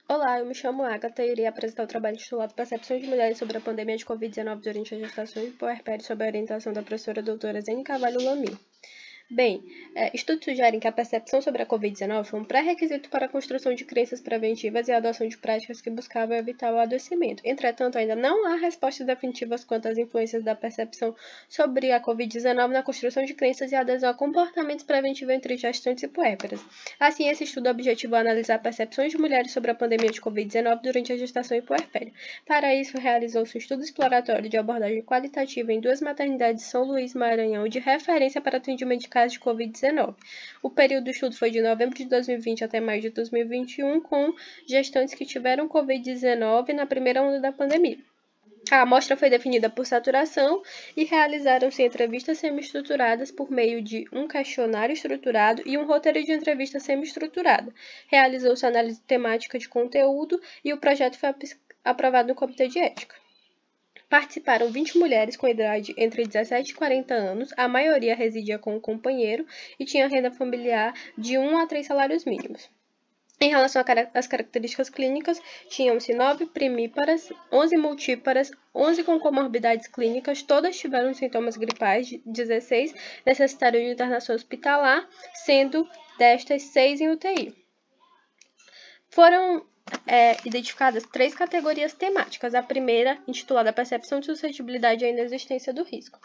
Olá, eu me chamo Agatha e irei apresentar o trabalho intitulado Percepções de Mulheres sobre a Pandemia de Covid-19 durante a gestação e puerpério sob a orientação da professora doutora Zene Carvalho Lamy. Bem, estudos sugerem que a percepção sobre a Covid-19 foi um pré-requisito para a construção de crenças preventivas e a adoção de práticas que buscavam evitar o adoecimento. Entretanto, ainda não há respostas definitivas quanto às influências da percepção sobre a Covid-19 na construção de crenças e a adesão a comportamentos preventivos entre gestantes e puérperas. Assim, esse estudo objetivou analisar percepções de mulheres sobre a pandemia de Covid-19 durante a gestação e puerpério. Para isso, realizou-se um estudo exploratório de abordagem qualitativa em 2 maternidades de São Luís, Maranhão, de referência para atendimento de casos de Covid-19. O período do estudo foi de novembro de 2020 até maio de 2021, com gestantes que tiveram Covid-19 na primeira onda da pandemia. A amostra foi definida por saturação e realizaram-se entrevistas semi-estruturadas por meio de um questionário estruturado e um roteiro de entrevista semi-estruturada. Realizou-se análise temática de conteúdo e o projeto foi aprovado no Comitê de Ética. Participaram 20 mulheres com idade entre 17 e 40 anos, a maioria residia com um companheiro e tinha renda familiar de 1 a 3 salários mínimos. Em relação às características clínicas, tinham-se 9 primíparas, 11 multíparas, 11 com comorbidades clínicas, todas tiveram sintomas gripais, 16 necessitaram de internação hospitalar, sendo destas 6 em UTI. Foram identificadas 3 categorias temáticas. A primeira, intitulada Percepção de Suscetibilidade à Inexistência do Risco.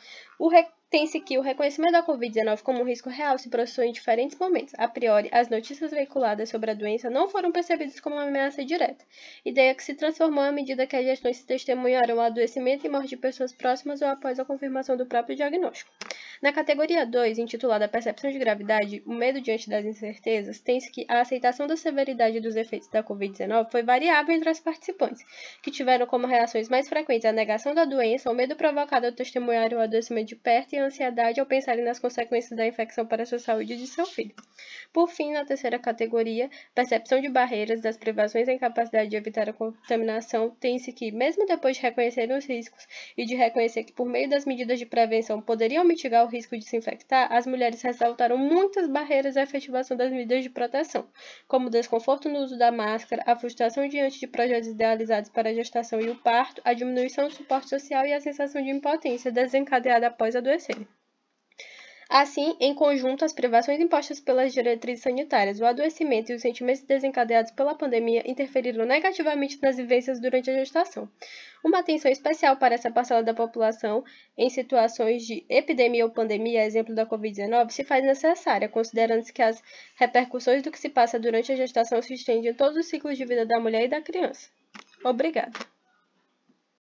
Tem-se que o reconhecimento da Covid-19 como um risco real se processou em diferentes momentos. A priori, as notícias veiculadas sobre a doença não foram percebidas como uma ameaça direta, ideia que se transformou à medida que as gestões se testemunharam o adoecimento e morte de pessoas próximas ou após a confirmação do próprio diagnóstico. Na categoria 2, intitulada Percepção de Gravidade, o medo diante das incertezas, tem-se que a aceitação da severidade dos efeitos da Covid-19 foi variável entre as participantes, que tiveram como reações mais frequentes a negação da doença, o medo provocado ao testemunhar o adoecimento de perto e a ansiedade ao pensarem nas consequências da infecção para a sua saúde e de seu filho. Por fim, na terceira categoria, percepção de barreiras, das privações e a incapacidade de evitar a contaminação, tem-se que, mesmo depois de reconhecerem os riscos e de reconhecer que, por meio das medidas de prevenção, poderiam mitigar o risco de se infectar, as mulheres ressaltaram muitas barreiras à efetivação das medidas de proteção, como o desconforto no uso da máscara, a frustração diante de projetos idealizados para a gestação e o parto, a diminuição do suporte social e a sensação de impotência desencadeada após adoecer. Assim, em conjunto, as privações impostas pelas diretrizes sanitárias, o adoecimento e os sentimentos desencadeados pela pandemia interferiram negativamente nas vivências durante a gestação. Uma atenção especial para essa parcela da população em situações de epidemia ou pandemia, exemplo da Covid-19, se faz necessária, considerando-se que as repercussões do que se passa durante a gestação se estendem em todos os ciclos de vida da mulher e da criança. Obrigada.